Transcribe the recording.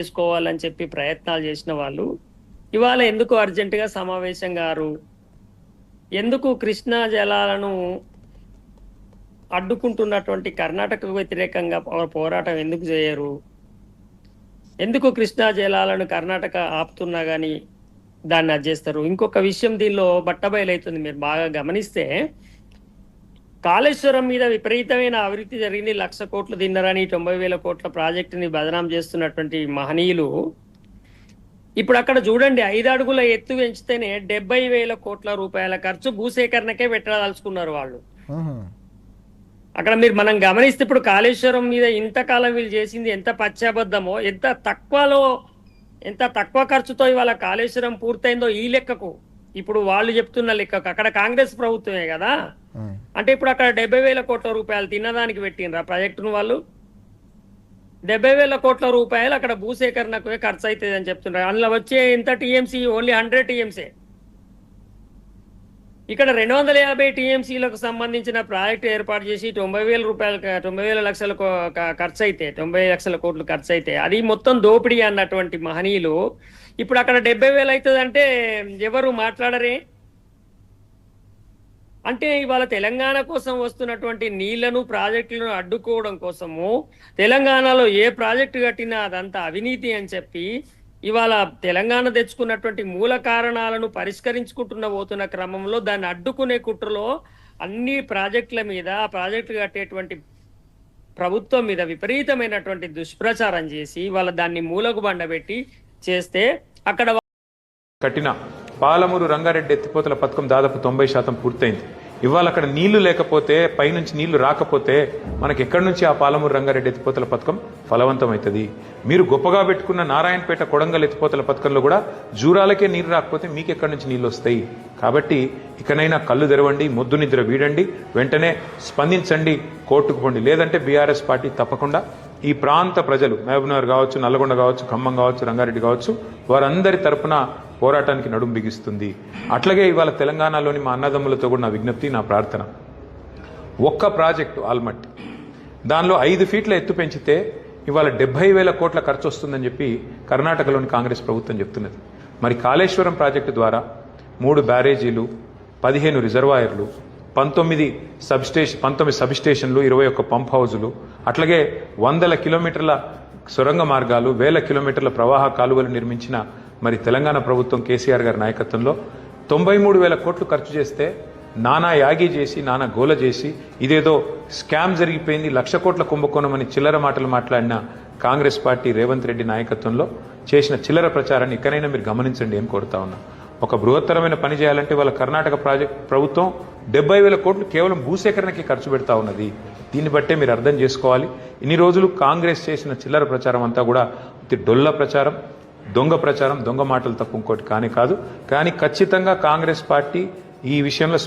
చేసుకోవాలని చెప్పి ప్రయత్నాలు చేసిన వాళ్ళు ఇవాళ ఎందుకు అర్జెంటుగా సమావేశం గారు, ఎందుకు కృష్ణా జలాలను అడ్డుకుంటున్నటువంటి కర్ణాటకకు వ్యతిరేకంగా పోరాటం ఎందుకు చేయరు, ఎందుకు కృష్ణా జలాలను కర్ణాటక ఆపుతున్నా కానీ దాన్ని అడ్జేస్తారు. ఇంకొక విషయం దీనిలో బట్టబయలవుతుంది. మీరు బాగా గమనిస్తే కాళేశ్వరం మీద విపరీతమైన అభివృద్ధి జరిగింది, 1,00,000 కోట్లు తిన్నరని 90,000 కోట్ల ప్రాజెక్టుని బదనాం చేస్తున్నటువంటి మహనీయులు ఇప్పుడు అక్కడ చూడండి, 5 అడుగుల ఎత్తు పెంచితేనే 70,000 కోట్ల రూపాయల ఖర్చు భూసేకరణకే పెట్టదలుచుకున్నారు వాళ్ళు. అక్కడ మనం గమనిస్తే ఇప్పుడు కాళేశ్వరం మీద ఇంతకాలం వీళ్ళు చేసింది ఎంత పశ్చాబద్ధమో, ఎంత తక్కువ ఖర్చుతో ఇవాళ కాళేశ్వరం పూర్తయిందో ఈ లెక్కకు, ఇప్పుడు వాళ్ళు చెప్తున్న లెక్కకు అక్కడ కాంగ్రెస్ ప్రభుత్వమే కదా. అంటే ఇప్పుడు అక్కడ 70,000 కోట్ల రూపాయలు తిన్నదానికి పెట్టినరా ప్రాజెక్టును వాళ్ళు. 70,000 కోట్ల రూపాయలు అక్కడ భూసేకరణకు ఖర్చు అవుతుంది అని చెప్తున్నారు. అందులో వచ్చే ఎంత టీఎంసీ, ఓన్లీ 100 టీఎంసీ. ఇక్కడ 250 టీఎంసీలకు సంబంధించిన ప్రాజెక్టు ఏర్పాటు చేసి 90,000 రూపాయలు 90,000 లక్షల ఖర్చు అయితే 90 లక్షల కోట్లు ఖర్చు అయితే అది మొత్తం దోపిడీ అన్నటువంటి మహనీయులు ఇప్పుడు అక్కడ 70,000 అవుతుందంటే ఎవరు మాట్లాడరే. అంటే ఇవాళ తెలంగాణ కోసం వస్తున్నటువంటి నీళ్లను ప్రాజెక్టులను అడ్డుకోవడం కోసము తెలంగాణలో ఏ ప్రాజెక్టు కట్టినా అదంతా అవినీతి అని చెప్పి ఇవాళ తెలంగాణ తెచ్చుకున్నటువంటి మూల కారణాలను పరిష్కరించుకుంటున్న పోతున్న క్రమంలో దాన్ని అడ్డుకునే కుట్రలో అన్ని ప్రాజెక్టుల మీద, ఆ ప్రాజెక్టులు కట్టేటువంటి ప్రభుత్వం మీద విపరీతమైనటువంటి దుష్ప్రచారం చేసి వాళ్ళ దాన్ని మూలకు బండబెట్టి చేస్తే అక్కడ కట్టిన పాలమూరు రంగారెడ్డి ఎత్తిపోతల పథకం దాదాపు 90% పూర్తయింది. ఇవాళ అక్కడ నీళ్లు లేకపోతే, పైనుంచి నీళ్లు రాకపోతే మనకి ఎక్కడి నుంచి ఆ పాలమూరు రంగారెడ్డి ఎత్తిపోతల పథకం ఫలవంతమవుతుంది? మీరు గొప్పగా పెట్టుకున్న నారాయణపేట కొడంగల్ ఎత్తిపోతల పథకంలో కూడా జూరాలకే నీరు రాకపోతే మీకు ఎక్కడి నుంచి నీళ్లు వస్తాయి? కాబట్టి ఇకనైనా కళ్ళు తెరవండి, మొద్దు నిద్ర వీడండి, వెంటనే స్పందించండి, కోర్టుకు పోండి. లేదంటే బీఆర్ఎస్ పార్టీ తప్పకుండా ఈ ప్రాంత ప్రజలు, మహబూబ్నగర్ కావచ్చు, నల్లగొండ కావచ్చు, ఖమ్మం కావచ్చు, రంగారెడ్డి కావచ్చు, వారందరి తరపున పోరాటానికి నడుం బిగిస్తుంది. అట్లాగే ఇవాళ తెలంగాణలోని మా అన్నదమ్ములతో కూడా నా విజ్ఞప్తి, నా ప్రార్థన, ఒక్క ప్రాజెక్టు ఆల్మట్టి దానిలో 5 ఫీట్ల ఎత్తు పెంచితే ఇవాళ 70,000 కోట్ల ఖర్చు వస్తుందని చెప్పి కర్ణాటకలోని కాంగ్రెస్ ప్రభుత్వం చెప్తున్నది. మరి కాళేశ్వరం ప్రాజెక్టు ద్వారా 3 బ్యారేజీలు, 15 రిజర్వాయర్లు, 19 సబ్స్టేషన్లు, 21 పంప్ హౌజులు, అట్లాగే 100 కిలోమీటర్ల సొరంగ మార్గాలు, 1000 కిలోమీటర్ల ప్రవాహ కాలువలు నిర్మించిన మరి తెలంగాణ ప్రభుత్వం కేసీఆర్ గారి నాయకత్వంలో 93,000 కోట్లు ఖర్చు చేస్తే నానా యాగి చేసి, నానా గోల చేసి, ఇదేదో స్కామ్ జరిగిపోయింది, 1,00,000 కోట్ల కుంభకోణం అని చిల్లర మాటలు మాట్లాడిన కాంగ్రెస్ పార్టీ రేవంత్ రెడ్డి నాయకత్వంలో చేసిన చిల్లర ప్రచారాన్ని ఇకనైనా మీరు గమనించండి అని కోరుతా ఉన్నా. ఒక బృహత్తరమైన పని చేయాలంటే వాళ్ళ కర్ణాటక ప్రభుత్వం 70,000 కోట్లు కేవలం భూసేకరణకి ఖర్చు పెడతా ఉన్నది. దీన్ని బట్టే మీరు అర్థం చేసుకోవాలి, ఇన్ని రోజులు కాంగ్రెస్ చేసిన చిల్లర ప్రచారం అంతా కూడా డొల్ల ప్రచారం, దొంగ ప్రచారం, దొంగ మాటలు తప్ప ఇంకోటి కానే కాదు. కానీ ఖచ్చితంగా కాంగ్రెస్ పార్టీ ఈ విషయంలో